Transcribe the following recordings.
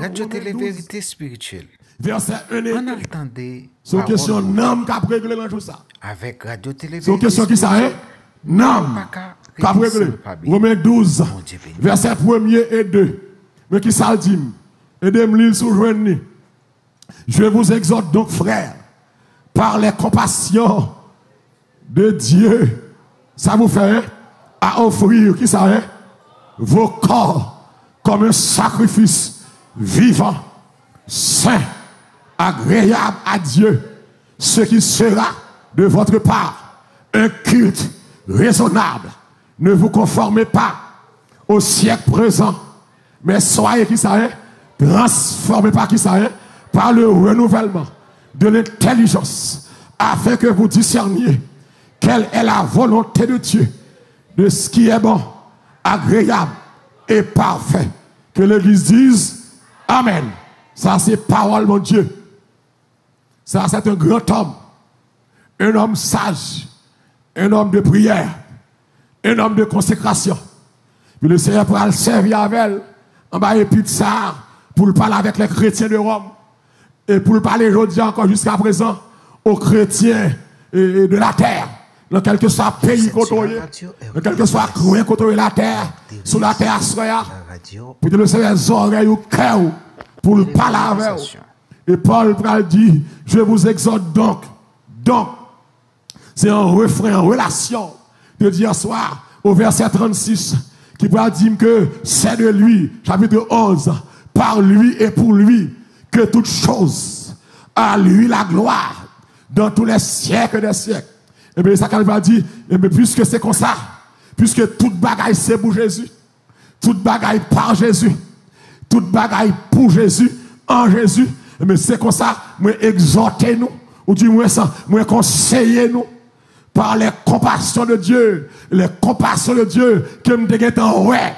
Radio Télé Vérité Spirituelle. Verset 1 et 2. On attendait. C'est une question d'âme qui a réglé dans tout ça. Avec Radio Télé C'est une question qui ça est. Nam. Qui a réglé. Romains 12. Verset 1er et 2. Mais qui ça dit? Aidez-moi l'île sous journée. Je vous exhorte donc, frères, par les compassions de Dieu, ça vous fait à offrir, qui ça est, vos corps comme un sacrifice vivant, saint, agréable à Dieu, ce qui sera de votre part un culte raisonnable. Ne vous conformez pas au siècle présent, mais soyez, qui ça est, transformés par qui ça est, par le renouvellement de l'intelligence, afin que vous discerniez quelle est la volonté de Dieu, de ce qui est bon, agréable et parfait. Que l'Église dise Amen. Ça c'est parole, mon Dieu. Ça c'est un grand un homme sage, un homme de prière, un homme de consécration. Puis le Seigneur pourra le servir avec elle en bas et puis de ça pour parler avec les chrétiens de Rome. Et pour parler aujourd'hui encore jusqu'à présent aux chrétiens de la terre, dans quel que soit le pays côtoyé, dans quel que soit le coin côtoyé la terre, sur la terre soya, pour que le Seigneur les oreilles au cœur, pour le parler avec eux. Et Paul dit, je vous exhorte donc, c'est un refrain en relation de dire soir au verset 36, qui va dire que c'est de lui, chapitre 11, par lui et pour lui, que toute chose, à lui la gloire, dans tous les siècles des siècles. Et bien, ça qu'elle va dire, et bien, puisque c'est comme ça, puisque toute bagaille c'est pour Jésus, toute bagaille par Jésus, toute bagaille pour Jésus, en Jésus, et bien, c'est comme ça, moi exhortez nous, ou du moins ça, moi conseillez nous, par les compassions de Dieu, les compassions de Dieu, que me déguette en ouais,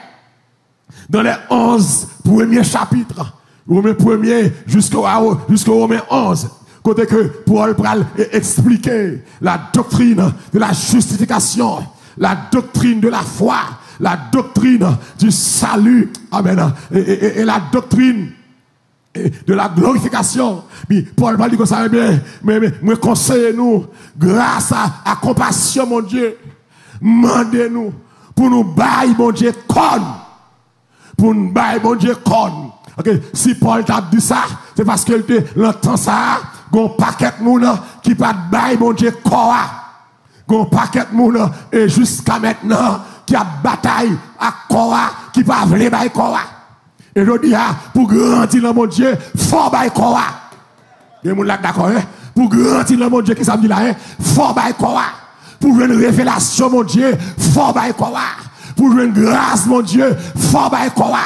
dans les 11 premiers chapitres, Romains 1er jusqu'au Romains 11. Côté que Paul pral expliquer la doctrine de la justification, la doctrine de la foi, la doctrine du salut, amen, et la doctrine de la glorification. Puis Paul va dire que ça bien, mais conseillez-nous, grâce à compassion, mon Dieu, mandez-nous pour nous bailler, mon Dieu, pour nous bailler, mon Dieu, Okay. Si Paul t'a dit ça, c'est parce qu'il l'entend ça, gon paquet moun qui pas de bail, mon Dieu, quoi. Gon paquet moun et jusqu'à maintenant, qui a bataille à quoi, qui pas vle bail quoi. Et je dis, pour grandir dans mon Dieu, faut bail quoi. Et moun là d'accord, hein? Pour grandir dans mon Dieu, qui ça me dit là, hein? Faut bail quoi. Pour jouer une révélation, mon Dieu, faut bail quoi. Pour jouer une grâce, mon Dieu, faut bail quoi.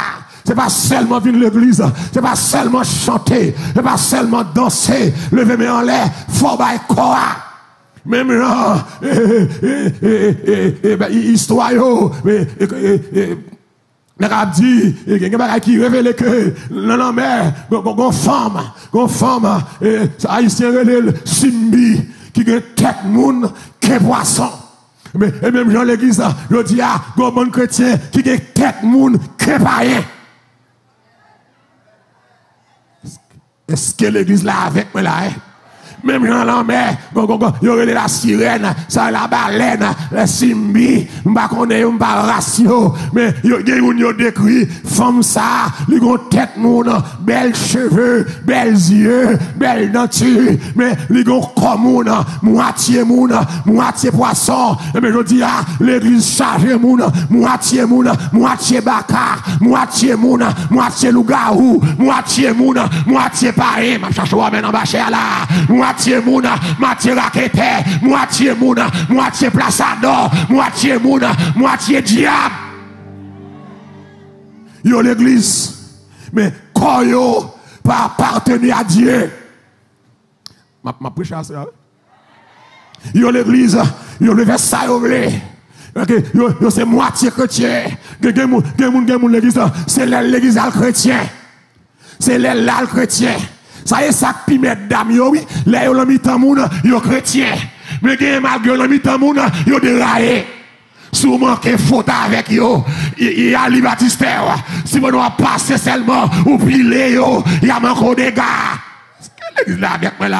C'est pas seulement venir à l'église, c'est pas seulement chanter, c'est pas seulement danser, lever mes en l'air, faut bailler quoi. Même là, histoire, a dit, il y a qui révèle que, non, mais, gon femme, haïtien relève, Simbi, qui a tête moun, qui poisson. Mais, et même dans l'église, je dis, gon bon chrétien, qui a tête moun, qui païen. Est-ce que l'église là avec moi là, hein? Même dans la mer, il y aurait la sirène, ça la baleine, la simbi, m'pa connaît, m'pa ratio, mais il y a décrit, femme ça, les gros tête moun, belles cheveux, belles yeux, belles denture, mais les gros corps moun, moitié poisson, mais je dis, l'église chargée moun, moitié baka, moitié moun, moitié lougaou, moitié moun, moitié pareil, ma chache ouamen en bâché là, moitié mouna, moitié raquette, moitié mouna, moitié plaçador, moitié mouna, moitié diable. Yo l'église, mais quand yo pas appartenir à Dieu. Ma prêche à ça. Yo l'église, yo le verset yo vle. Yo c'est moitié chrétien. Gen moun l'église, c'est l'église al chrétien. C'est l'al chrétien. Ça y est, ça qui met dame, oui, là, yo l'ami tamoun, yo chrétien. Mais malgré l'ami tamoun, yo déraillé. Si vous manquez faute avec yo, il y a les baptistères. Si vous n'avez pas passé seulement, ou pilé yo, il y a encore des gars. L'église là avec moi là,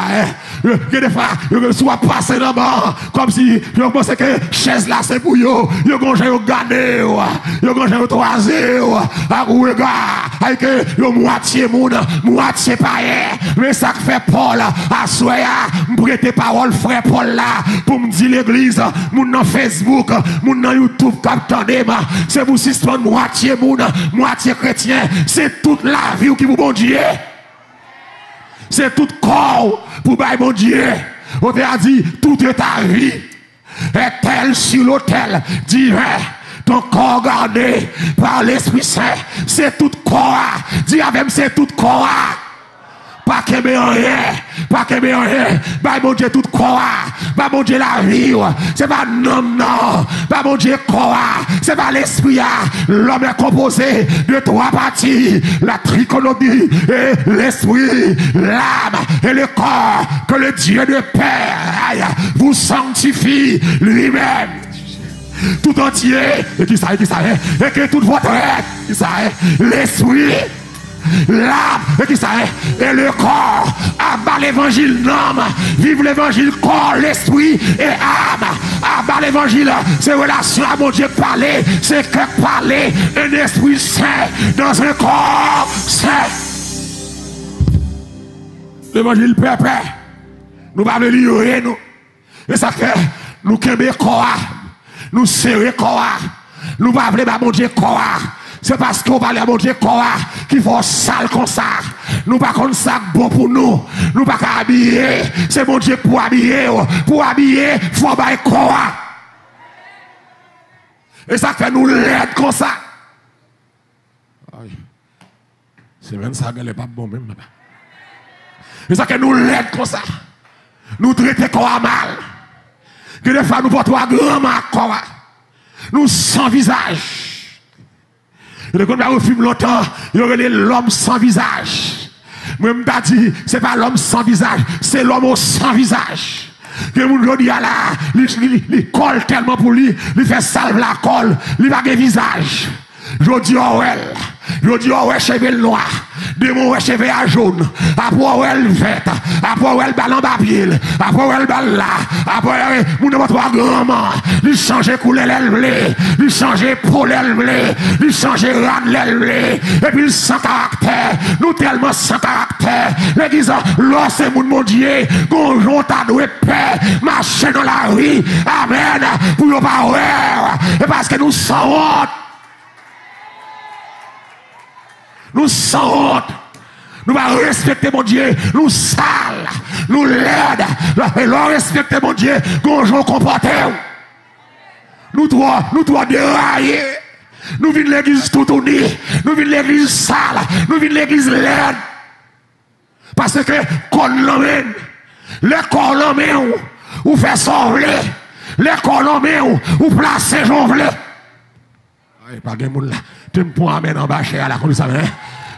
des fois, je suis passé là-bas, comme si je pensais que chaise là c'est pour yo, yo gonge yo gagné, yo gonge yo toisé, à rouer gars, avec yo moitié moun, moitié païen, mais ça fait Paul, à soya, m'prêter parole frère Paul là, pour me dire l'église, moun dans Facebook, moun dans YouTube, captandez c'est pour suspendre moitié moun, moitié chrétien, c'est toute la vie qui vous bon Dieu. C'est tout corps pour bailler mon Dieu. On a dit, toute ta vie est-elle sur l'autel divin. Ton corps gardé par l'Esprit Saint. C'est tout corps. Dis avec moi, c'est tout corps. Pas que rien. Pas que rien. Baille mon Dieu tout corps. Pas mon Dieu la vie. C'est pas non. Pas mon Dieu corps. C'est pas l'esprit. L'homme est composé de trois parties. La trichotomie et l'esprit, l'âme et le corps. Que le Dieu de Père vous sanctifie lui-même. Tout entier. Et qui ça, et que toute votre être. Qui ça, l'esprit. L'âme, et le corps, abat l'évangile, l'âme, vive l'évangile, corps, l'esprit et âme. Abat l'évangile, c'est relation à mon Dieu parler, c'est que parler, un esprit saint dans un corps saint. L'évangile pépé, nous ne pouvons lire, nous. Et ça fait, nous quémons corps, nous serrons corps, nous ne pouvons pas mon Dieu corps. C'est parce qu'on parle à mon Dieu quoi qu'il faut sale comme ça. Nous pas comme ça bon pour nous. Nous pas qu'à habiller. C'est mon Dieu pour habiller. Pour habiller, il faut bailler quoi. Et ça fait nous l'aide comme ça. C'est même ça qu'elle n'est pas bon même. Et ça fait nous l'aide comme ça. Nous traiter quoi mal. Que des fois nous portons un grand mal quoi. Nous sans visage. Et quand on filme longtemps, il y aurait l'homme sans visage. Moi, je me dit, ce n'est pas l'homme sans visage, c'est l'homme sans visage. Que mon dit là, il colle tellement pour lui, il fait salve la colle, il n'a pas de visage. Je dis, je dis, cheveux noir, démon, cheveux à jaune, après, verte, après, ballon papier, après, ballon là, après, mon nom, trois grands, il change couleur l'élevée, il change peau l'élevée, il change rane l'élevée, et puis sans caractère, nous tellement sans caractère, l'église, là, c'est mon Dieu, gonjon, t'as doué paix, marcher dans la rue, amen, pour ne pas voir, et parce que nous sommes nous sans honte. Nous allons respecter mon Dieu. Nous sales. Nous laides. Et nous respecter mon Dieu. Gonjon comporté. Nous dois dérailler. Nous venons l'église tout unie. Nous venons l'église sale. Nous venons l'église laide. Parce que quand l'emmène, le corps l'emmène, ou fait sauver. Le corps l'emmène, ou placer jonvler. Pas de monde là. Tu me prends en bas chez la comme ça.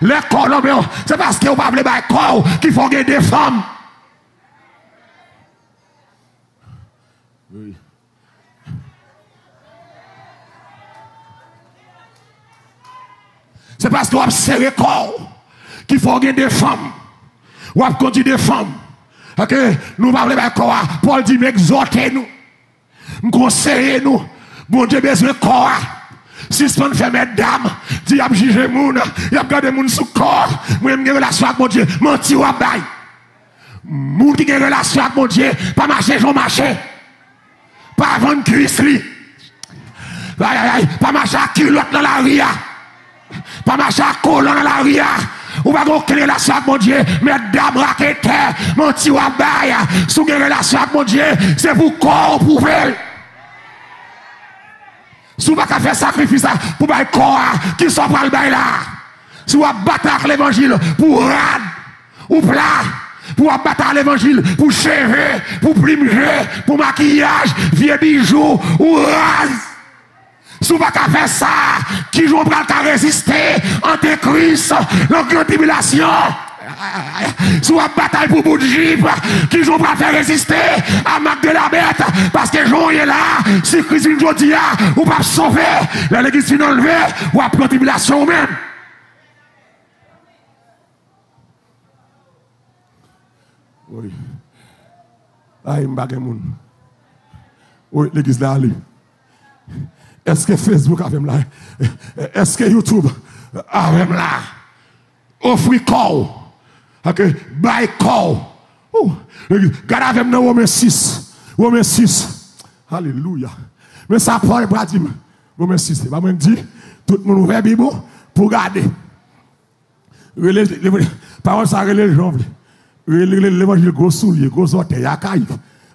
Les Colombiens, c'est parce que vous ne pouvez pas corps qu'il faut gagner des femmes. Oui. C'est parce que vous avez serré corps qu'il faut gagner des femmes. Vous avez conduit des femmes. Ok? Nous ne pouvons pas corps. Paul dit, exhortez-nous. Nous conseillez nous. Bon Dieu, besoin de corps. Si ce qu'on fait mesdames, dit à juger moun, il a gardé moun sous corps, moi j'ai une relation avec mon Dieu, menti ou abay. Moun qui a une relation avec mon Dieu, pas marcher, j'en marcher. Pas vendre cuisse li. Pas marcher à culotte dans la ria. Pas marcher à collant dans la ria. Ou pas aucune relation avec mon Dieu, mesdames raquetteurs, menti ou abay. Si vous avez une relation avec mon Dieu, c'est pour corps, pour elle. Si vous ne pouvez pas faire sacrifice pour le corps qui sont pour le bail là. Si vous battre l'évangile pour rad ou plat, pour battre l'évangile pour cheveux, pour plimer, pour maquillage, vieux bijoux ou rase. Si vous ne pouvez pas faire ça, qui joue pour résister, antéchrist, la grande tribulation. Soit bataille pour bout de jeep, qui j'ont pas fait résister à Mac de la bête, parce que j'en est là, si Christ vient aujourd'hui, ou pas sauver, l'église vient enlever, ou à prendre tribulation même. Oui. Ah, il m'a moun. Oui, l'église là, allez. Est-ce que Facebook a même là? Est-ce que YouTube a même là? Offre call. Ok, buy call. Regardez avec nous Romains 6. Romains 6. Alléluia. Mais ça, Paul dit, Romains 6, c'est pas moi qui dit, tout le monde ouvert la Bible pour garder. Parole ça relève les gens. L'évangile gros soulier, gros orteil, à caille.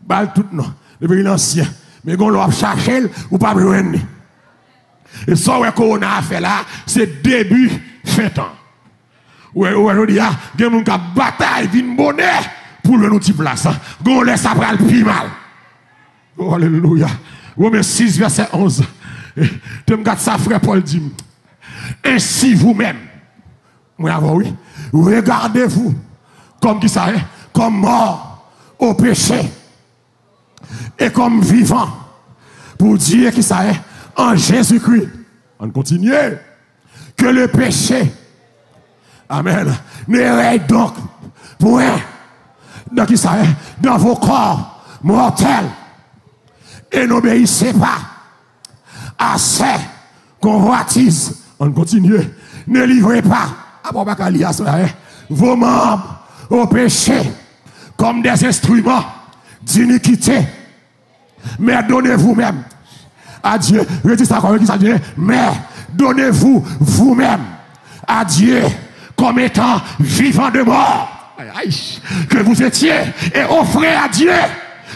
Bal tout non. Le l'ancien. Mais quand on l'a cherché, ou pas besoin. Et ça, qu'on a fait là, c'est début fin temps. Ouais, aujourd'hui, il y a des gens qui bataille, une bonnet pour le petit place. On laisse après le plus mal. Oh, alléluia. Romains 6, verset 11. Tu me regardes ça, frère Paul dit. Ainsi vous-même, oui, regardez-vous comme qui ça est, comme mort au péché et comme vivant pour dire qui ça est en Jésus-Christ. On continue. Que le péché, amen, ne règne donc point dans qui ça est, dans vos corps mortels et n'obéissez pas à ces convoitises. On continue. Ne livrez pas vos membres au péché comme des instruments d'iniquité. Mais donnez-vous même à Dieu. Je dis ça comme ça, mais donnez-vous vous-même à Dieu comme étant vivant de mort. Que vous étiez et offrez à Dieu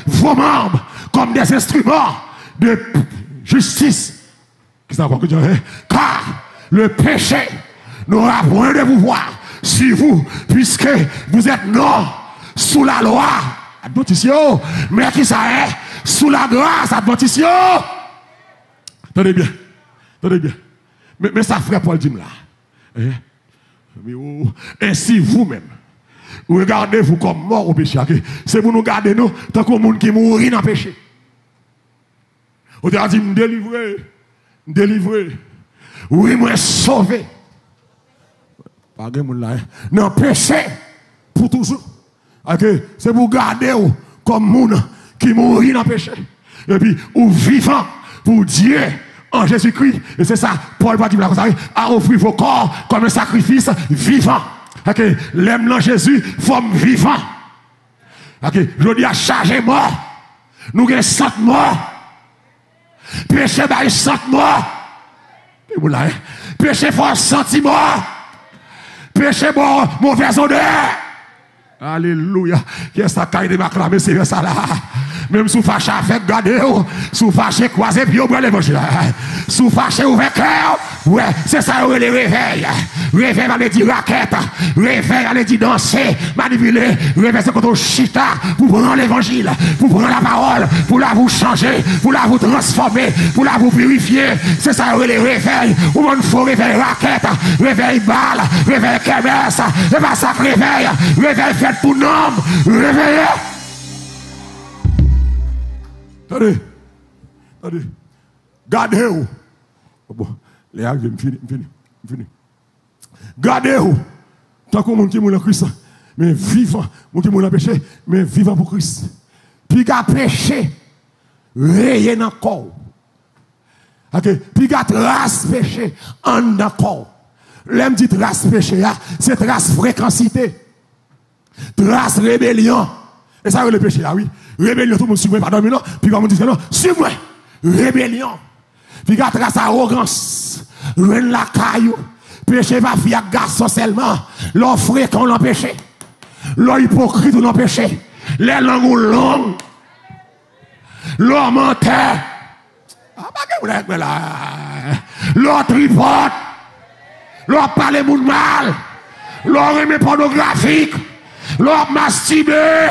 vos membres comme des instruments de justice. Car le péché n'aura point de pouvoir sur vous, puisque vous êtes non sous la loi, admontition, mais qui ça est sous la grâce, admontition. Tenez bien, tenez bien. Mais ça frère Paul dit là. Ainsi vous-même, regardez-vous comme mort au péché. C'est pour nous garder nous, tant que monde qui mourit dans le péché. On a dit, me délivrer, me délivrer. Oui, moi sauver. Pas de monde là. Non, péché pour toujours. C'est pour garder comme monde qui mourit dans le péché. Et puis, ou vivant pour Dieu en Jésus-Christ. Et c'est ça, Paul va dire à offrir vos corps comme un sacrifice vivant. L'aime dans Jésus, forme vivant. Je dis à charger mort. Nous avons 100 morts. Péché, bah, 100 morts. Péché, fort sentiment. Péché, bon, mauvaise odeur. Alléluia. Qu'est-ce que ça de m'acclamer, c'est ça là. Même sous fâché avec gardez-vous, sous fâché croisé, puis au bras l'évangile. Sous fâché ouvert cœur, ouais, c'est ça, le réveil. Réveil, allez dire raquette. Réveil, allez dire danser, manipuler. Réveil, c'est quand on chita pour prendre l'évangile, pour prendre la parole, pour la vous changer, pour la vous transformer, pour la vous purifier. C'est ça, le réveil. Ou on faut réveil raquette, réveil balle, réveil kermesse, et pas ça, réveil, réveil fait pour nombre, réveillez. Attendez, attendez. Gardez-vous. Bon, les gars, je finis. Gardez-vous. Tant que mon qui mourut en Christ, mais vivant, mon qui mourut en péché, mais vivant pour Christ. Puis qu'à péché, rayer dans le corps. Puis qu'à trace péché, en dans le corps. L'aime dit trace péché, c'est trace fréquencité. Trace rébellion. Et ça, le péché là, oui. Rébellion, tout le monde suit moi, pardon, non. Puis comme on dit que non, suis moi. Rébellion. Puis qu'à trace arrogance. Reine la caillou. Péché va faire garçon seulement. L'offre qu'on l'empêche. L'hypocrite ou l'empêche. Les langues ou longues. L'homme menteur. Ah, pas que là. L'autre tripote. L'autre parle de mal. L'autre aimé pornographique. L'autre masturbé.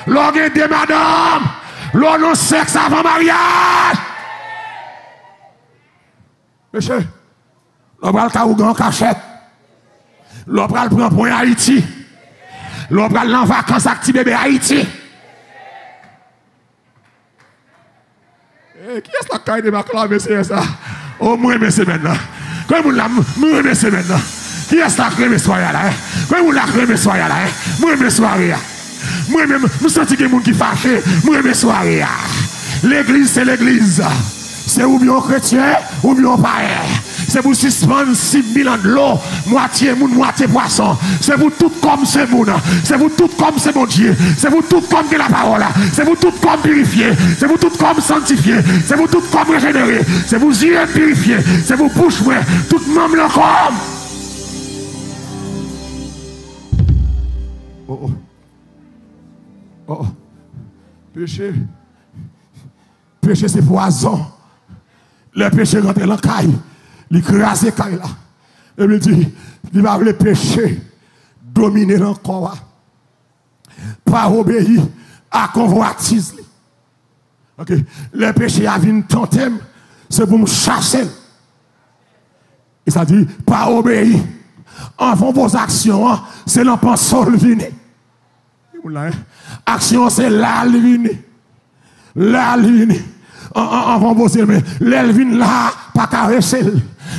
L'homme est des madame, l'homme non sexe avant mariage. Monsieur, l'homme va le caougan en cachette. L'homme va le prendre pour Haïti. L'on pral en vacances avec petit bébé Haïti. Qui est-ce qui a acclamé ça? Oh, moi, c'est maintenant. Quand vous l'avez, c'est maintenant. Qui est-ce qui a acclamé soirée là? Quand vous l'avez acclamé soirée là? Moi, mes soirées. Moi-même, nous sentons qu'il y a des gens qui fâchent. Moi, mes soirées. L'église, c'est l'église. C'est ou bien chrétien, ou bien païen. C'est pour suspendre 6 000 ans de l'eau, moitié moun, moitié poisson. C'est pour tout comme ce monde. C'est pour tout comme ce mon Dieu. C'est pour tout comme que la parole. C'est pour tout comme purifié. C'est pour tout comme sanctifié. C'est pour tout comme régénéré. C'est pour yeux purifié. C'est pour bouche ouée. Tout membre le comme. Oh. Péché. Péché, c'est poison. Le péché rentre dans la caille. Il crase la caille là. Et il dit, il va le péché dominer dans le corps. Pas obéir à convoitise. Ok. Le péché a vu tenter, c'est pour me chasser. Et ça dit, pas obéir. En font vos actions, c'est l'empenseur le vini. Action, c'est là le vini. Là le vini. En font vos mais l'elvin là, pas caresser,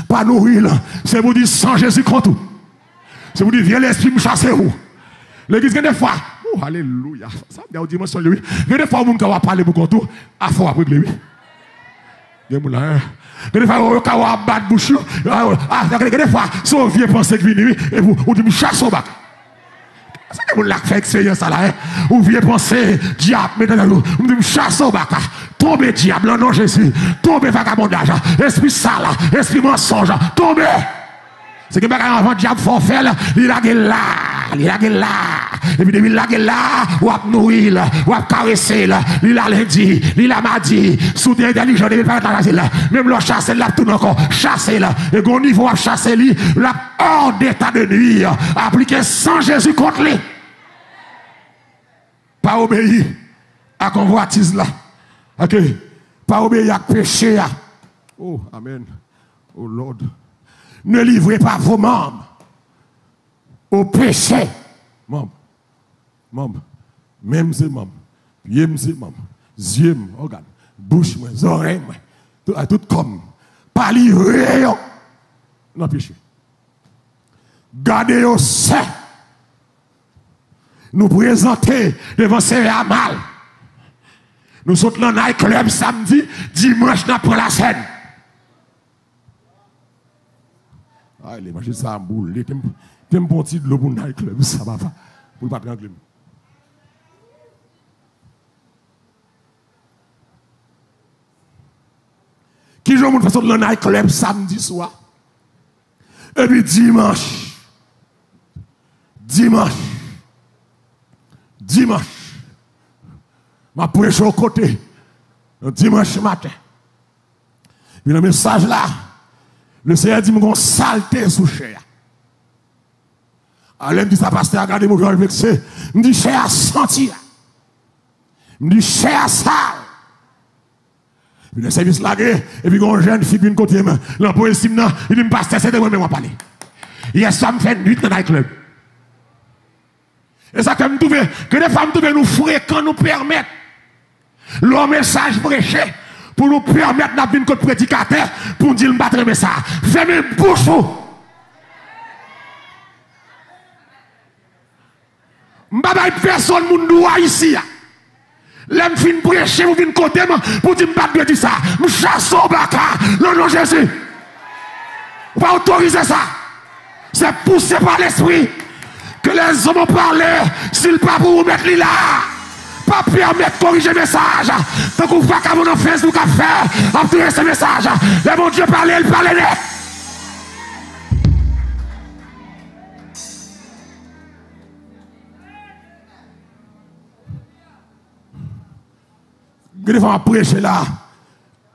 pas nourrir. C'est pour dire sans Jésus contre tout. C'est pour dire, viens l'esprit me chasser où. L'église, des fois, oh, alléluia. Ça me dit une dimension, oui. Des fois, on va parler pour tout, à fond après lui. Des fois, on va battre bouche. Des fois, si on vient penser que vient, et vous dites, chasse au bac. C'est que vous l'avez fait expérience là, ou vient penser, diable, maintenant, vous dites, chasse au bac. Tombez, diable, non, Jésus. Tombez, vagabondage. Esprit sale, esprit mensonge. Tombez. C'est que avant diable forfait, il a là. Et puis depuis il a là, ou a nourrir, ou a caresser, il a lundi, il a mardi, soudain intelligent, il va pas là. Même le chasser là tout encore, chasser là. Et au niveau à chasser lui, là hors d'état de nuit, appliquer sans Jésus contre lui. Pas obéir à convoitise là. OK. Pas obéir à péché. Oh, amen. Oh Lord. Ne livrez pas vos membres au péché. Membres. Même c'est membres. Pieds c'est membres. Yeux, organes. Bouche, oreilles, tout comme. Pas livrer non péché. Gardez au sein. Nous présenter devant ces à mal. Nous sommes dans un club samedi, dimanche, nous prenons la scène. Ah, les machines, ça boule. T'aimes bon petit de l'eau pour le club, ça va pas. Pour pas prendre. Qui joue mon façon de le club samedi soir? Et puis dimanche. Ma prêche au côté. Dimanche matin. Puis le message là, le Seigneur dit, mon saleté sous chair. Alors, il me dit, ça pasteur, regardez mon cœur vexé. Il me dit, chair sentir. Il me dit, chair sale. Puis le service lagué, et puis une jeune fille, une côté, l'emploi estime, il dit, pasteur, c'est de moi-même à parler. Hier soir, me fait nuit dans le club. Et ça, que me trouve, que les femmes trouvent nous fréquents, nous permettent le message prêché pour nous permettre d'avoir une côte prédicateur pour nous dire le battre message. Fermez bouche. M'baba personne moun doit ici. L'aime fin prêcher pour venir côté pour dire m'baba dire ça. M'chasse au baka. Le nom de Jésus. On va autoriser ça. C'est poussé par l'esprit que les hommes ont parlé. S'il pas pour vous mettre là. Pas permettre de corriger le message. Donc vous ne pouvez pas vous en Facebook à faire. Obtenir ce message. Le bon Dieu parle, il parle net. Des fois, je prêche là.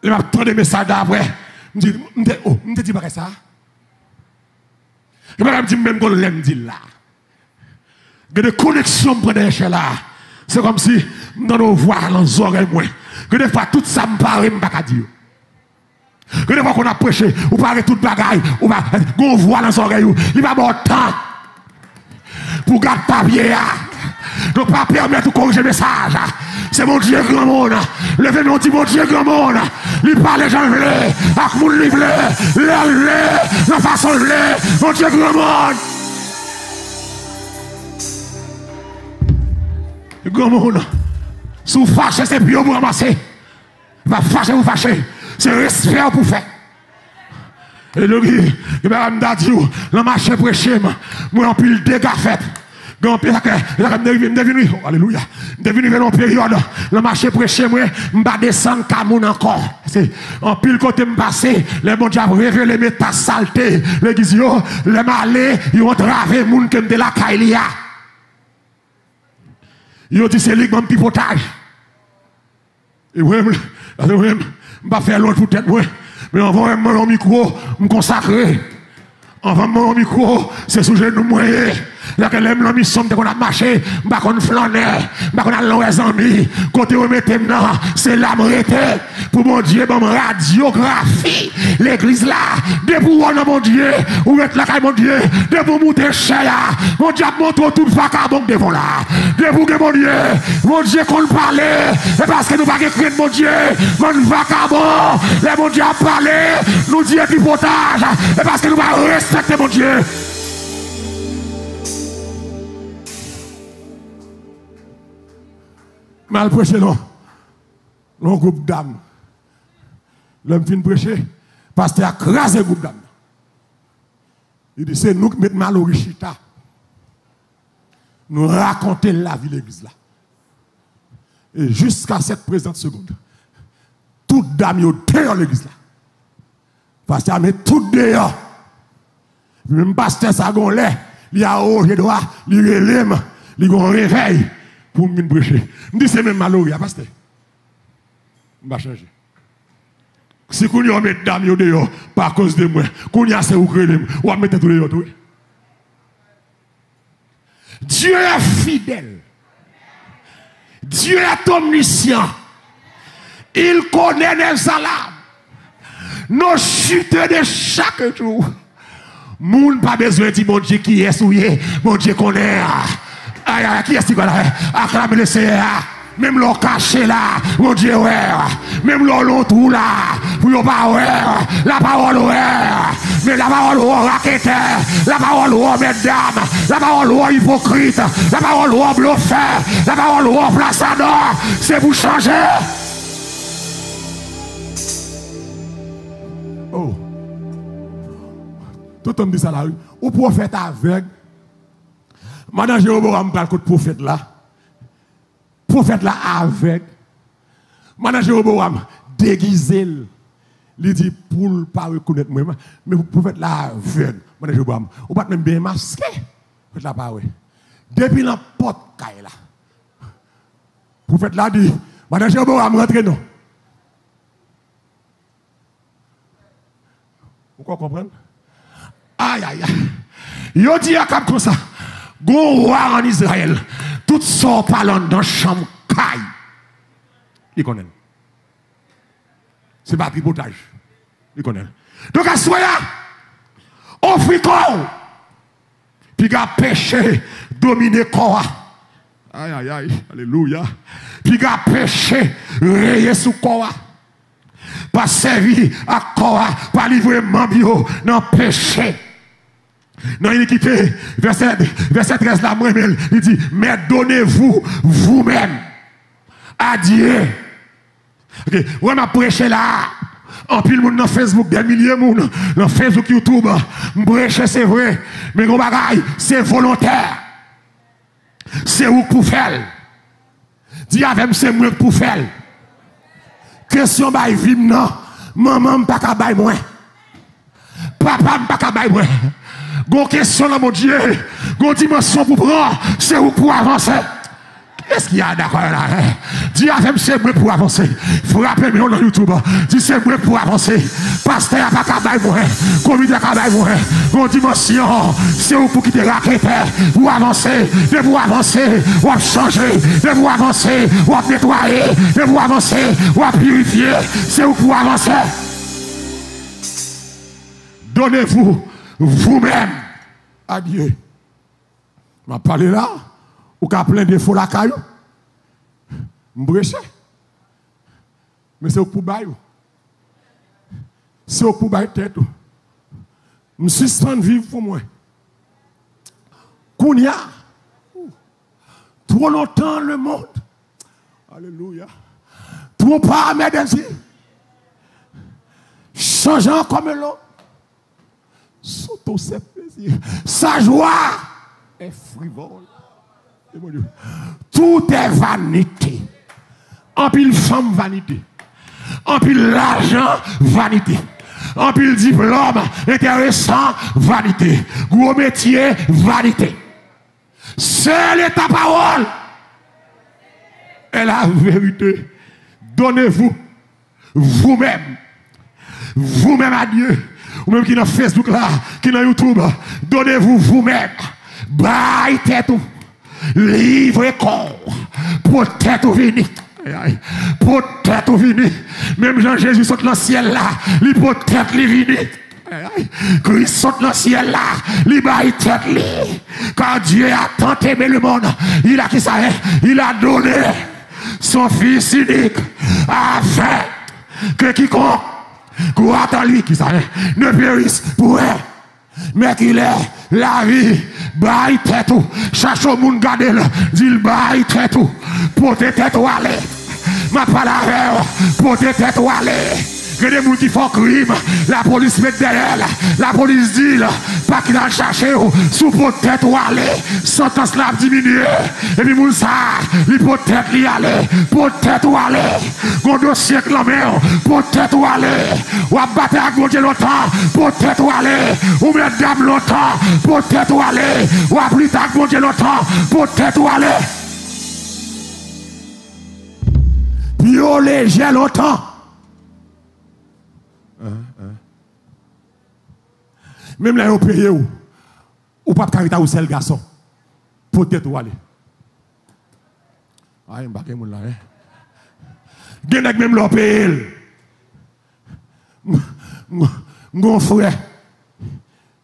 Je m'attends des messages d'après. Je me dis pas ça. Je me dis même qu'on l'aime dire là. Il y a des connexions pour des là. C'est comme si nous nous voyons dans les oreilles. Que des fois, tout ça me paraît, je ne peux pas dire. Que des fois qu'on a prêché, on parle tout bagaille, on voit dans les oreilles. Il va avoir temps. pour garder papier. Donc pas permettre de corriger le message. C'est mon Dieu grand monde. Levez nous dit mon Dieu grand monde. Il parle j'en veux. Avec mon livre. La façon de mon Dieu grand monde. Grand monde. Si vous fâchez, c'est bien pour ramasser. Va fâcher ou fâcher. C'est respect pour faire. Et donc, il va me dire, le marché prêché, moi en pile dégâts fait. Alléluia. Je suis venu dans une période, le marché prêché, moi, je vais descendre Camoun encore. En pile côté me passer, les bons diables révélé mes tas saleté. L'église, les malais, ils ont travé les gens qui ont de la Kailia. Ils ont dit c'est lui qui m'a pipotage. Et moi, je ne vais pas faire l'autre pour tête, mais on va mon micro, me consacrer. On va mon micro, c'est sujet de moyen. Là que l'aime la mission qu'on a marché, bah qu'on flânait, bah qu'on a l'envers amis, côté où mettez maintenant, c'est la moitié. Pour mon Dieu, bon radiographie, l'église là, debout on mon Dieu, ou mettre la caille mon Dieu, debout monter cher, mon Dieu montre tout vagabond devant là, debout que mon Dieu qu'on parlait, et parce que nous pas écrire mon Dieu, mon vagabond, les mon Dieu a parlé, nous dit épipotage, et parce que nous pas respecter mon Dieu. Mal prêché, non. Un groupe d'âmes. L'homme fin prêcher, pasteur a crasé le groupe d'âmes. Il dit, c'est nous qui mettons mal au richita. Nous raconter la vie de l'église là. Et jusqu'à cette présente seconde, toute dame est dehors l'église là. Pasteur a mis tout dehors. Même pasteur ça gonlait, il a haut, il doit, il relève, il a un réveil. Pour me prêcher. Je dis c'est même malheureux, pasteur. Je vais changer. Si vous avez mis dame dehors, par cause de moi, vous avez assez ou va mettre tous les autres. Dieu est fidèle. Dieu est omniscient. Il connaît les alarmes. Nos chutes de chaque jour. Moun pas besoin de dire mon Dieu qui est souillé, mon Dieu connaît. Aïe, aïe, qui est-ce qui va là? Acclamer le Seigneur. Même l'on caché là, mon Dieu, ouais. Même l'on tout là, pour pas ouais. La parole ouais. Mais la parole ouais, raqueteur. La parole ouais, mesdames. La parole ouais, hypocrite. La parole ouais, bluffeur. La parole ouais, plaçador. C'est vous changer. Oh. Tout le monde dit ça là. Ou prophète aveugle. Madame Jéroboam parle de prophète là. Prophète là avec. Madame Jéroboam déguisé. Il dit pour ne pas reconnaître moi. Mais prophète là avec. Madame Jéroboam. Ou pas même bien masqué. Prophète là pas oui. Depuis la porte caille là. Prophète là dit. Madame Jéroboam rentre non. Vous comprenez? Aïe aïe aïe. Yo dit à comme ça. Gon roi en Israël, tout ça parlant dans chambre caille. Il connaît. C'est pas tripotage. Il connaît. Donc à soya, offre corps. Puis il a péché, dominer corps. Aïe aïe aïe, alléluia. Puis il a péché, rayer sous corps. Pas servi à corps, pas livrer mambio dans péché. Dans l'iniquité, verset 13 là, il dit, mais donnez-vous vous-même à Dieu. Ok, on m'a prêché là. En pile monde dans Facebook, des milliers de monde dans Facebook, YouTube, prêcher c'est vrai, mais gros bagaille, c'est volontaire. C'est où pour faire. Dis avec c'est moi pour faire. Question bail vim non, maman pas ka bail moi. Papa pas ka bail moi. Gon question là mon Dieu, gon dimension pour prendre, c'est où pour avancer. Qu'est-ce qu'il y a d'accord là? Dis avec c'est moi pour avancer. Frappez moi dans YouTube. Dis c'est moi pour avancer. Pasteur pas capable moi. Comité capable moi. Gon dimension, c'est où pour quitter la quête pour avancer, de vous avancer, ou changer, de vous avancer, ou nettoyer, de vous avancer, ou purifier, c'est où pour avancer. Donnez-vous vous-même à Dieu. Je parle là, ou qu'à plein de faux la caillou. Je bréche. Mais c'est pour bailler. C'est pour bailler tête. Je suspends vivre pour moi. Kounia. Trop longtemps le monde. Alléluia. Trop pas mes désirs. Changeant comme l'autre. Sous tous ses plaisirs. Sa joie est frivole. Tout est vanité. En pile femme vanité. En pile l'argent vanité. En pile diplôme intéressant vanité. Gros métier vanité. Seule est ta parole. Et la vérité. Donnez-vous vous-même. Vous-même à Dieu. Ou même qui est dans Facebook là, qui est dans YouTube. Donnez-vous vous-même. Bye tête. Livrez corps. Pour tête ou vini. Pour tête ou vini. Même Jean-Jésus saute dans le ciel là. Il pour tête li vini. Christ saute dans le ciel là. Il baille tête li. Car Dieu a tant aimé le monde. Il a qui ça est? Il a donné son fils unique afin que quiconque croit en lui qui ça est ne périsse pour elle. Mais qu'il est la vie, baille tête ou. Cherche au monde garder le, dit baille tête ou. Pour tes têtes ou aller. Ma parole, pour tes têtes ou aller. Que des gens qui font crime, la police met derrière, la police dit, pas qu'il a cherché sous pour tête ou aller. Sentence là diminuer. Et puis, moun ça, il peut tête li aller, pour tête ou aller. Gon dossier clamé, pour tête ou aller. Ou à battre à gauche longtemps, pour tête ou aller. Ou mettre dame longtemps, pour tête ou aller. Ou à plus tard gauche longtemps, pour tête ou aller. Violer j'ai longtemps. Même là, vous payez ou pas carita ou seul garçon. Peut-être ou aller. Ah, il m'a là, hein. Genek même l'on paye. Mon frère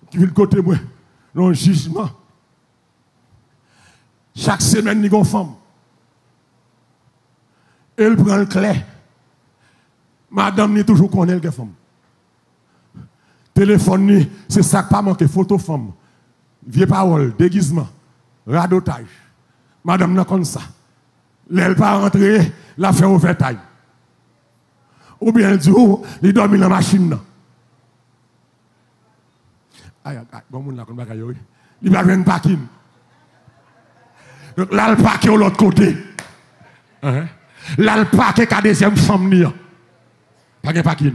qui vient de côté moi, dans le jugement. Chaque semaine, il y a une femme. Elle prend le clé. Madame n'est toujours connaît le femme. Téléphone, c'est ça qui pas manqué. Photo femme. Vieux parole, déguisement, radotage. Madame n'a comme ça. Elle pas rentrer, la fait ouvert taille. Ou bien du coup, il dormi dans la machine. Aïe, bon monde là comme bagaille. Il va venir parking. Donc là le parquet de l'autre côté. Là le parquet qu'à deuxième femme ni. Pas de parking.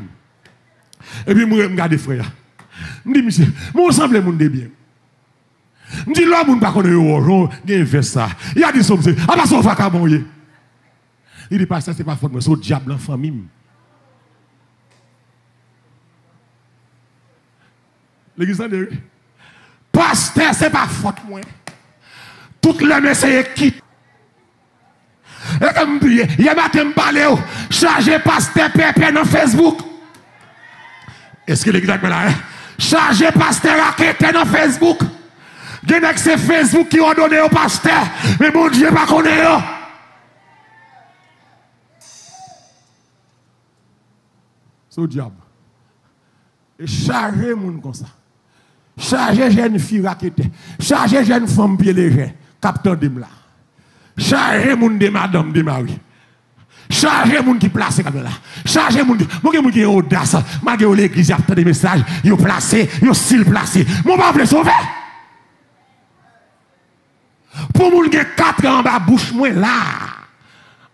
Et puis, je regarde frère. Je dis, monsieur, moi, je semble monde de bien. Je dis, l'homme, pas connaît il fait ça. Il a dit, ça, monsieur, ah, bah, ça, on va camoyer. Il dit, pas ça, c'est pas faute, mais c'est au diable en famille. L'église de pasteur, c'est pas faute, moi. Toutes les messieurs quittent. Et comme je dis, il y a matin, je parle, chargé pasteur Pépé dans Facebook. Est-ce que l'église est là? Chargé pasteur raquette dans Facebook. Il y a que c'est Facebook qui a donné au pasteur. Mais mon Dieu, pas connaît. C'est au diable. Et chargé moun comme ça. Chargé jeune fille raquette. Chargé jeune femme pied léger. Capteur de là. Chargé moun de madame de mari. Chargez moun qui place comme là. Chargez moun qui audace. Malgré l'église a des messages, yo placé, yo style placé. Mon pas veut sauver. Pour moun qui 4 ans en bas bouche moi là.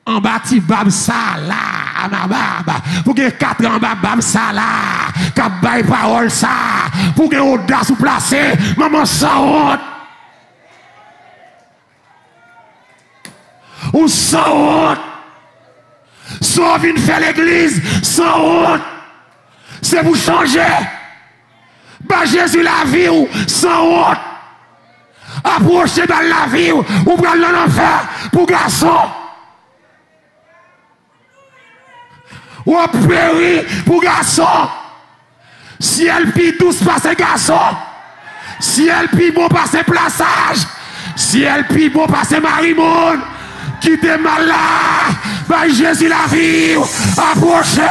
En bas ti bab ça là, ma baba. Pour que 4 ans en bas bab ça là. Cap bay parole ça. Pour que audace ou placé, maman sans honte. Ou sans honte. Sans venir faire l'église, sans honte. C'est pour changer. Bah Jésus la vie ou sans honte. Approchez dans la vie ou prendre dans l'enfer pour garçon. Ou péri pour garçon. Si elle pille douce passe garçon. Si elle pille bon passe plaçage. ciel plus bon parce que Marie-Monde qui était mal là. Bah, Jésus la vie. Approchez.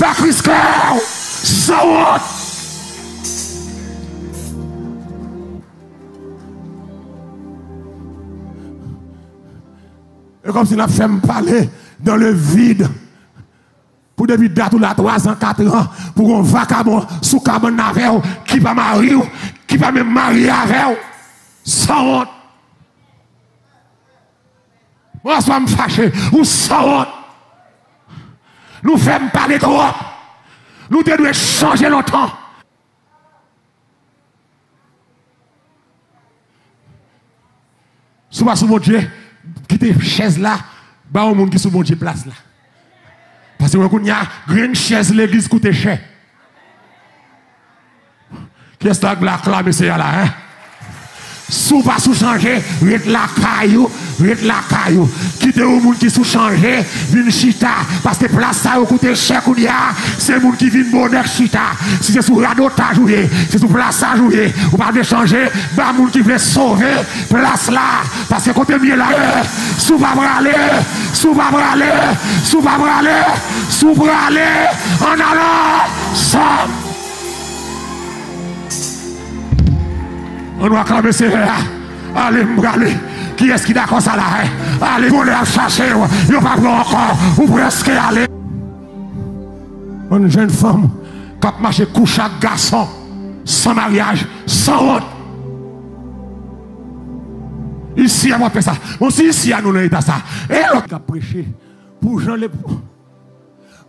Bah, Christ cœur. Sans honte. Et comme si nous fait me parler dans le vide. Pour depuis date ou la 3 ans, 4 ans, pour un vagabond sous cabane avec qui va marier, qui va me marier avec sans honte. Moi, je suis fâché, ou sans honte. Nous faisons parler trop. Nous devons changer longtemps. Souvent, sous mon Dieu, quitter chaise là, bah, au monde qui sous mon Dieu place là. Parce que il y a une chaise l'église coûte cher. Qu'est-ce que la clame c'est là, hein? Sous pas sous changer, rete la caillou. Quitte au monde qui sous changer, vin chita. Parce que place ça coûte cher qu'on y a, c'est le monde qui vient bonheur chita. Si c'est sous radotage jouer, c'est sous place ça jouer, ou pas de changer, bah monde qui veut sauver place là. Parce que côté mieux là, sous va braler, en allant, ça. On doit acclamer ces là. Allez, m'braler. Qui est-ce qui d'accord ça là? Allez, on est chercher. Il n'y a pas encore. Ou presque aller. Une jeune femme qui a marché couche avec garçon, sans mariage, sans honte. Ici, on va faire ça. Bon, si ici, à nous, on a ça. Et l'autre qui a prêché pour Jean les.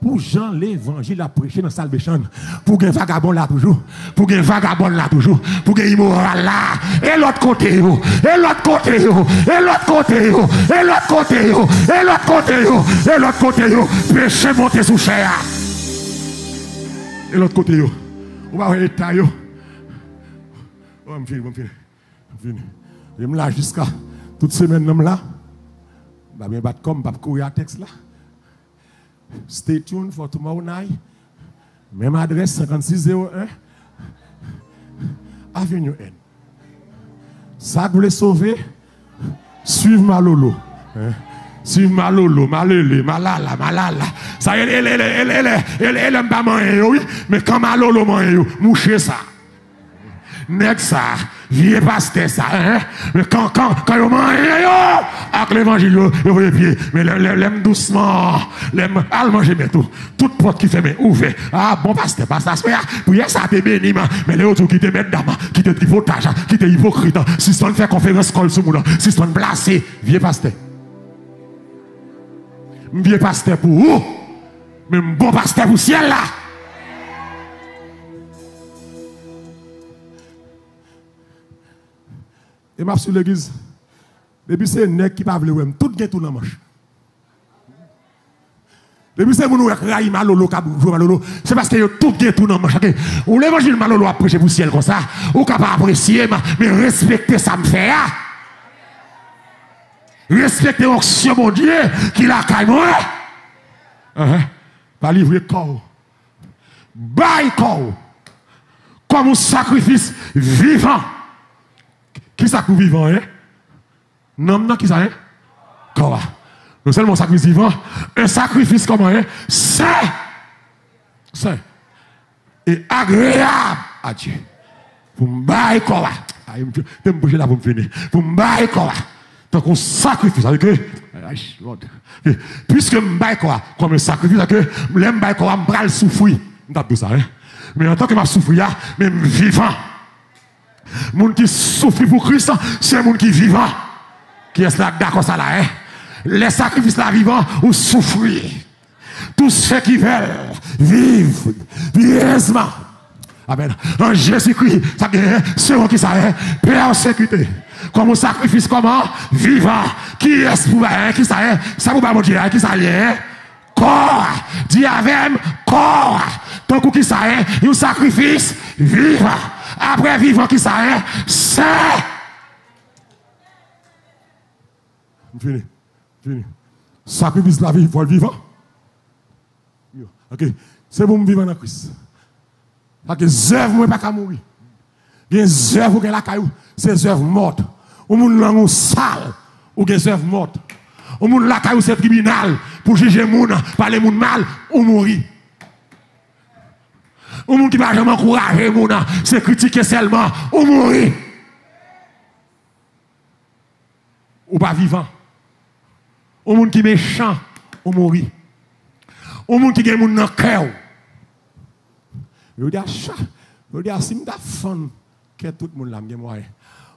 Pour Jean l'évangile a prêché dans la salle de chambre. Pour un vagabond là toujours. Pour un vagabond là toujours. Pour un immoral là. Et l'autre côté, et l'autre côté, et l'autre côté, et l'autre côté, et l'autre côté, et l'autre côté, péché monté sous chair. Et l'autre côté, on va voir l'état. Oh, je finis. Je me lâche jusqu'à toute semaine là. Je vais battre comme, je vais courir à texte là. Stay tuned for tomorrow night. Même adresse 5601 Avenue N. Ça que vous voulez sauver, suivez ma lolo. Suivez ma lolo, malala. Ça, elle aime pas manger, oui. Mais quand ma lolo mange, mouchez ça. Nèg ça, vieux pasteur ça, hein? Mais quand vous mangez, avec l'évangile, vous voyez pied, mais l'aime doucement, l'aime à manger, mais tout. Toute porte qui fait, mais ouvert. Ah, bon pasteur, pour y ça t'es béni, mais les autres qui te mettent d'âme, qui te tripotage, qui te hypocrite, si on fait conférence col sur moi, si on placé, vieux pasteur. Vieux pasteur pour où? Mais bon pasteur pour ciel là. Et m'a sur l'église. Depuis c'est un nèg qui pas vle wèm, tout gen tout dans manche. Depuis c'est moun wèk raï malolo ka jouer malolo, c'est parce que yo tout gen tout dans manche. Ou l'évangile malolo a prêcher pour ciel comme ça, ou ka pas apprécier mais respecter ça me fait. Respecter l'onction mon Dieu qui la caille moi. Pas livrer corps. Bail corps. Comme un sacrifice vivant. Qui ça pour vivant, hein? Non, qui ça, hein? Quoi? Non seulement un sacrifice vivant, un sacrifice comment, hein? C'est et agréable à Dieu. Pour me bailler quoi? Je vais me bouger là pour me finir. Pour me bailler quoi? Donc on sacrifice avec eux. Puisque me baille quoi? Comme un sacrifice avec eux, je me baille quoi? Je me bral souffrir. Je ça, hein? Mais en tant que je souffre, même vivant. Moun qui souffre pour Christ, c'est moun qui vivant. Qui est là d'accord ça là, hein? Les sacrifices là vivants ou souffrir. Tous ceux qui veulent vivre pieusement. Amen. En Jésus-Christ, ça c'est qui ça est, paix en sécurité. Comme un sacrifice comment? Vivant. Qui est pour qui ça est? Ça vous pas mon Dieu, qui ça est? Corps. Dis avec corps. Tant que qui ça est? Un sacrifice vivant. Après vivant qui ça est, c'est. Fini. Sacrifice la vie pour le vivant. Ok. C'est pour me vivre en Christ. Parce que zèvre moi pas qu'à mourir. des œuvres qui la caillou, c'est œuvres mortes. Au monde langue sale, ou des œuvres mortes. Au monde la caillou c'est tribunal pour juger moun, parler moun mal ou mourir. Au monde qui va jamais encourager moun, c'est critiquer seulement ou mourir. Ou pas vivant. Au monde qui est méchant, ou mourir. Au monde qui a moun dans le cœur. Je dis si je suis fan que tout le monde l'a moyen.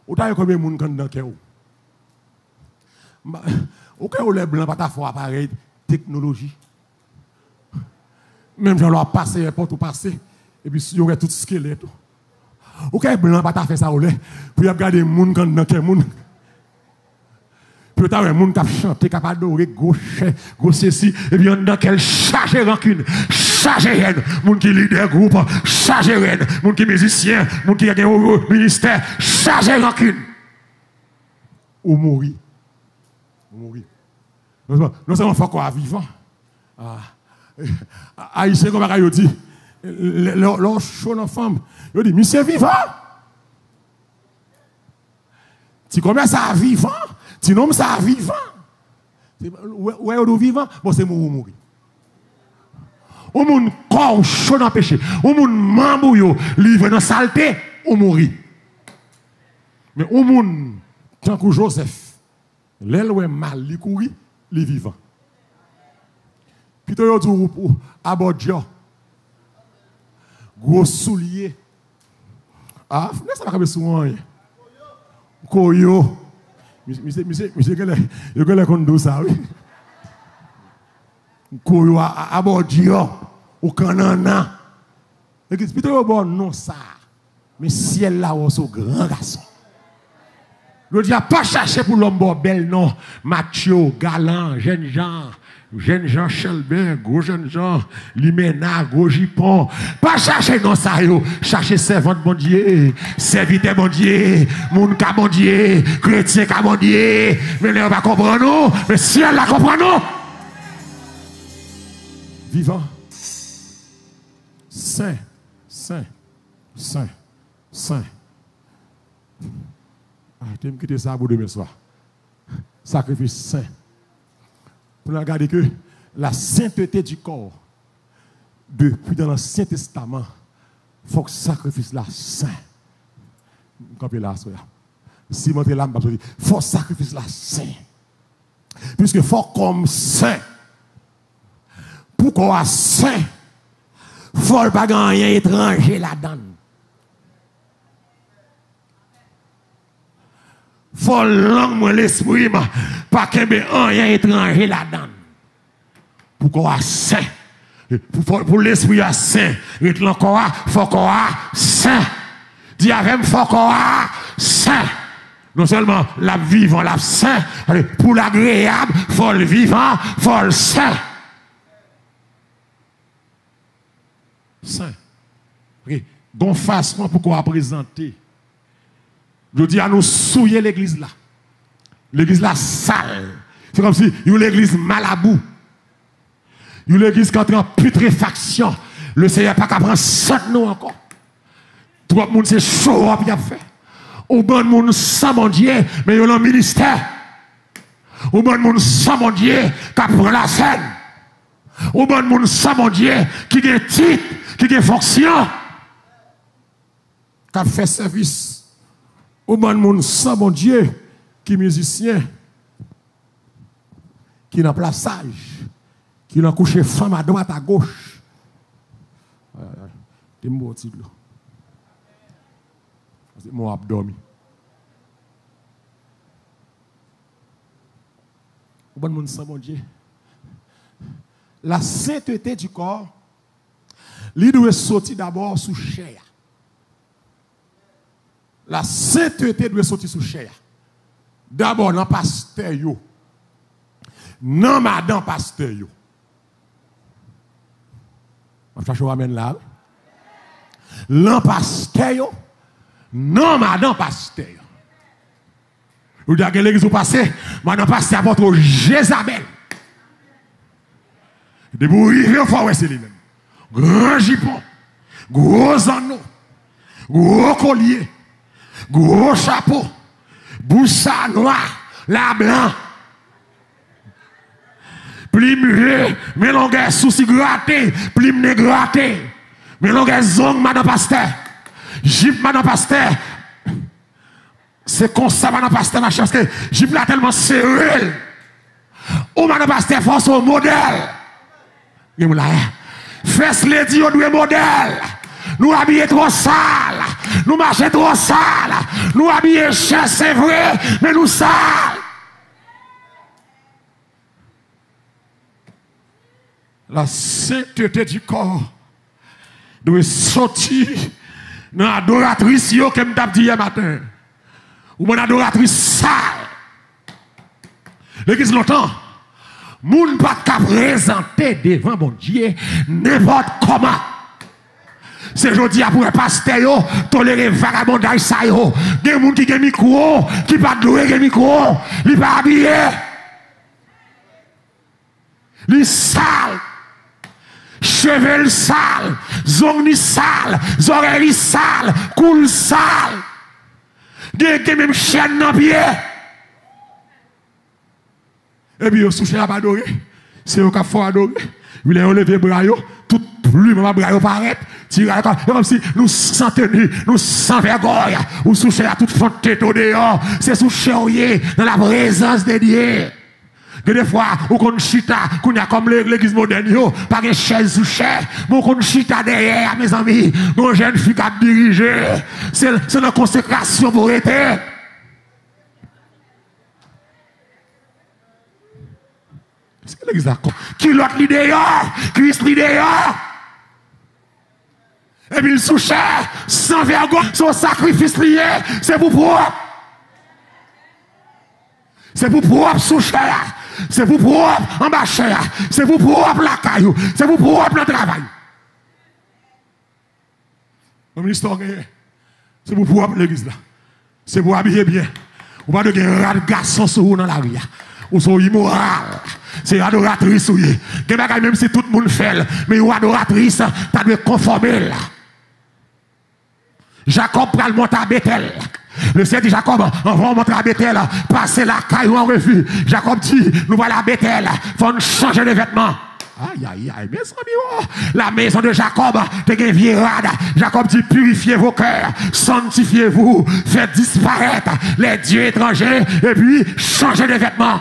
Ou t'as combien de monde dans le cœur? Au cas où les blancs pas ta foi appareil technologie. Même j'en leur passer n'importe où passer et puis il y aurait tout squelette. Au cas où blanc pas ta fait ça ou les pour y regarder les monde dans le cœur monde. Puis t'as un monde qui a chanté, qui a adoré, gauche, ceci, et puis dans quel charge rancune, charge haine, monde qui leader groupe, charge haine, monde qui musicien, monde qui a au ministère, charge rancune. Ou mourir. Ou mourir. Non seulement faut qu'on vivant. Haïtien comme il dit, leur chaud en femme, il dit, mais c'est vivant. Tu commences à vivant. Sinon, ça vivant. Ouais, on est vivant. Bon, c'est mourir. Au monde corps chaud dans le péché. Au monde membre livré dans la saleté, on mourir. Mais au monde, tant que Joseph, l'aile est mal, il courir, il est vivant. Puis tu as dit à Bodja, gros soulier. Ah, ça va comme souvent. Koyo. Monsieur, il y a un ça, oui. Koyo à Bordio, au Canana. Et puis, tu as bon, non, ça. Mais ciel là, on est grand garçon. Le diable pas chercher pour l'homme bel, non. Mathieu, galant, jeune Jean Chelbin, gros jeune Jean, Limena, gros Jipon. Pas chercher non ça yo, chercher servante bon Dieu, serviteur bon Dieu, moun ka bon Dieu, chrétien ka bon Dieu. Mais là on va comprendre nous, mais si elle la comprend nous. Vivant. Saint. Ah, tu me quitter ça pour demain soir. Sacrifice saint. Pour regarder que la sainteté du corps, depuis dans l'Ancien Testament, il faut que le sacrifice là saint. Quand là, si monter l'âme, il faut que le sacrifice là saint. Puisque il faut comme saint. Pour qu'on soit saint, il ne faut pas gagner étranger là-dedans. Faut langue l'esprit, pas qu'il y ait rien étranger là-dedans. Pour qu'on soit saint. Pour l'esprit à saint. Et l'encore, faut qu'on soit saint. Dis avec faut qu'on soit saint. Non seulement la vivant, la saint. Pour l'agréable, faut le vivant, faut le saint. Saint. Bon façon pour qu'on présenter. Je dis à nous souiller l'église là. L'église là sale. C'est comme si il y a l'église malabou. Il y a l'église qui entre en putréfaction. Le Seigneur n'a pas qu'à prendre 7 nous encore. Tout le monde c'est chaud à bien fait. Au bon monde sans mon Dieu, mais il y a un ministère. Au bon monde sans mon Dieu qui prend la scène. Au bon monde sans mon Dieu qui a titre, qui a fonction. Qui fait service. Au bon monde sans bon Dieu, qui est musicien, qui est en plaçage, qui est en couché femme à droite, à gauche. C'est mon titre. C'est mon abdomen. Au bon monde sans bon Dieu. La sainteté du corps, il doit sortir d'abord sous chair. La sainteté doit sortir sous chair. D'abord, dans le pasteur, dans madame pasteur. Je ramène là. Dans pasteur, dans madame pasteur. Vous dites que l'église passée, madame pasteur apôtre Jézabel. De vous arriver au fond, c'est lui-même. Grand jupon, gros anneau, gros collier. gros chapeau, boussa noir, la blanc. Plim mélangé souci gratté, plim gratté. Mélangé zong madame pasteur. Jip madame pasteur. C'est comme ça madame pasteur ma chance que jip là tellement serré. Ou madame pasteur force au modèle. Fais les dieux de modèle. Nous habillons trop sale. Nous marchons trop sale. Nous habillons cher, c'est vrai, mais nous sales. La sainteté du corps doit sortir dans l'adoratrice que je m'ai dit hier matin. Ou mon adoratrice sale. L'église longtemps. Moun pas qu'à présenter devant mon Dieu n'importe comment. C'est aujourd'hui pour un pasteur tolérer vagabondage ça yo. Des moun qui ont micro, qui pas doué micro, il pas habillé. Il sale. Cheveux sale, zongni sale, oreilles sale, coule sale. Des même chaîne dans pied. Et puis, sous chien à adorer. C'est eux qui font adorer. Il est levé bras, tout plume, bras paraît. Comme si nous sans tenue, nous sans vergogne. Ou sous chien à toute fonte tête au dehors. C'est sous chien dans la présence de Dieu. Que des fois, ou qu'on chita, qu'on a comme l'église moderne, pas de chaise sous chaise, mais qu'on chita derrière, mes amis, mon jeune fille qui a dirigé. C'est la consécration pour être. C'est l'église d'accord. Qui l'autre l'idée, Christ l'idée. Et puis il sous sans vergogne, son sacrifice lié, c'est pour propre. C'est pour propre sous c'est pour propre en bas cher. C'est pour propre la caillou. C'est pour propre le travail. Comme l'histoire, c'est pour propre l'église là. C'est pour habiller bien. Ou pas de rat garçon sur vous dans la rue. Ou sont immoral. C'est adoratrice ou yé. Même si tout le monde fait, mais ou adoratrice, tu dois conformer là. Jacob pral monter à Bethel. Le Seigneur dit Jacob, on va monter à Bethel, passer la caillou en revue. Jacob dit, nous voilà à Bethel, il faut changer de vêtements. Aïe, aïe, aïe, mes amis, la maison de Jacob, t'es une vieille rade. Jacob dit, purifiez vos cœurs, sanctifiez-vous, faites disparaître les dieux étrangers, et puis changez de vêtements.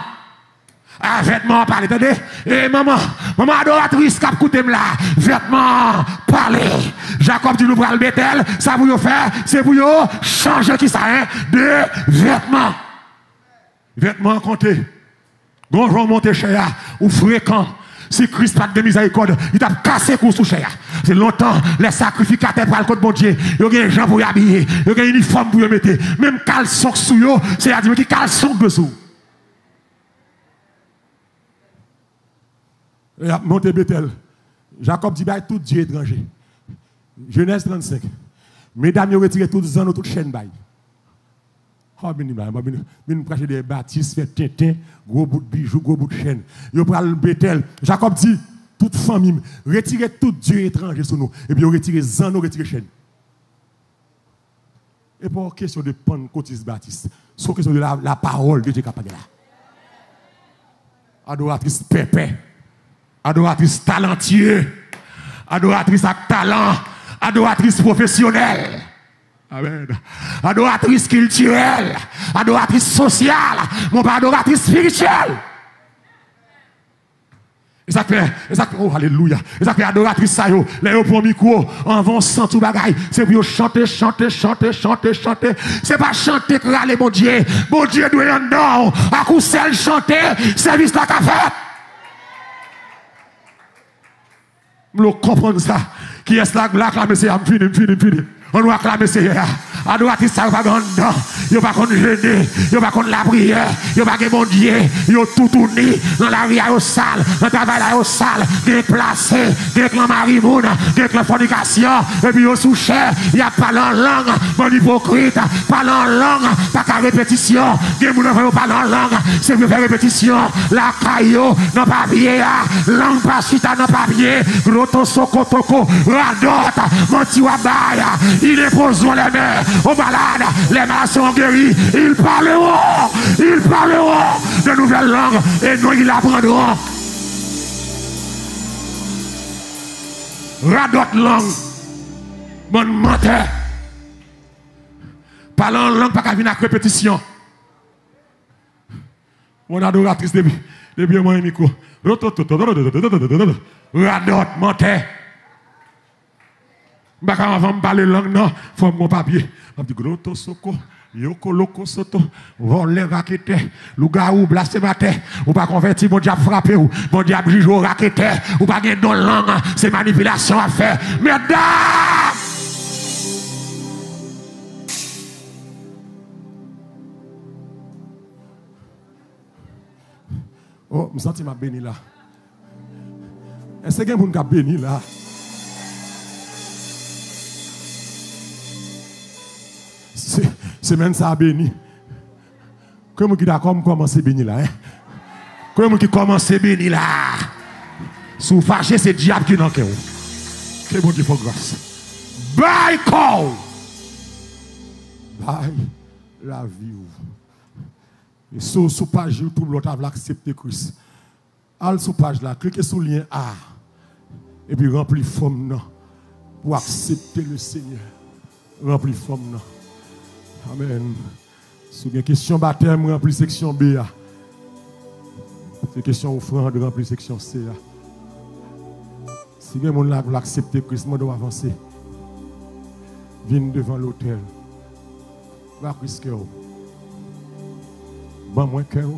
Ah, vêtements, parlez, attendez. Et maman adoratrice, cap coûté là. Vêtements, parlez. Jacob dit, nous prenons le Bethel, ça vous faire, c'est pour vous changer qui ça, hein, de vêtements. Vêtements comptés. Gonjon monté cher, ou fréquent. Si Christ pas de miséricorde, il t'a cassé pour sous cher. C'est longtemps, les sacrificateurs pour le côté bon Dieu. Il y a des gens pour y habiller, il y a des uniformes pour y mettre. Même caleçon sous yo, c'est à dire qui caleçon dessous. Monté Bethel. Jacob dit, bah, tout Dieu étranger. Genèse 35. Mesdames, ils ont retiré toutes les ans, toutes les chaînes. Oh, nous prêcher des bâtisses, fait tintin, gros bout de bijoux, gros bout de chaîne. Ils prennent Bethel. Jacob dit, toute famille, retirez tout Dieu étranger sur nous. Et puis, ils retirez les ans, retirez les chaînes. Et pas question de Pentecôtiste baptiste. C'est question de la parole de Dieu capable là. Adoratrice pépé. Adoratrice talentueux, adoratrice à talent, adoratrice professionnelle, amen. Adoratrice culturelle, adoratrice sociale, mon pas adoratrice spirituelle. Et ça fait, oh alléluia, et ça fait adoratrice ça yo, les yo pour micro, en vont sans tout bagaille, c'est pour chanter. C'est pas chanter que râler mon Dieu doit y en non, à coup seul chanter, service la café. Nous comprenons ça. Qui est là, acclamer c'est fini. On doit acclamer c'est adoratrice ça va dedans. Il pas qu'on gêner, il pas qu'on la prière, il pas que mon Dieu, il tout tourné dans la vie au sale, dans le travail au sale, déplacé, avec la marimoune, avec la fornication, et puis au sous-cher, il y a pas en langue, mon hypocrite, pas en langue, pas qu'à répétition, des gens ne pas en langue, c'est pour faire répétition, la caillou, non papier, langue pas chita, non papier, roto soko toko, radota, menti wabaya, il est posé les mains, aux malades, les malades sont guéris. Ils parleront de nouvelles langues et nous ils apprendront. Radot langue, mon menteur. Parlant en langue, pas qu'à venir à répétition. Mon adoratrice depuis moi un micro. Radot, menteur. Bah quand avant me parler langue non, faut mon papier. On dit groto soko, yoko loko soto, voler raquette, lougaou blasphémateur, ou pas converti mon diable frappé ou mon diable juge au raquette, ou pas gagner dans langue, c'est manipulation à faire. Mesdames! Oh, je me sens ma béni là. Est-ce que vous avez béni là? C'est même ça béni. Comment qui d'accord commencer à bénir là? Hein? Comment qui commence à bénir là? Si vous fâchez, c'est le diable qui n'en a. Que bon Dieu faut grâce. Bye call. Bye la vie. Et sur la page, tout le monde a accepté Christ. Allez sur la page là, cliquez sur le lien A. Et puis remplis forme pour accepter le Seigneur. Remplis forme. Amen. Si vous avez une question baptême, remplis section B. Si une question offrande, remplis section C. Si vous avez là pour accepter Christ, vous devez avancer. Viens devant l'autel. Va Christ cœur. Va moins cœur.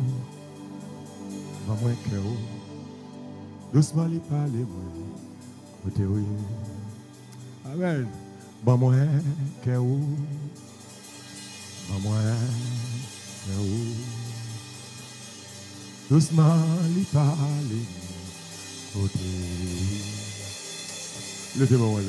Va moins cœur. Doucement les parler. Amen. Va moins cœur. Maman, doucement, il parle. Levez-moi,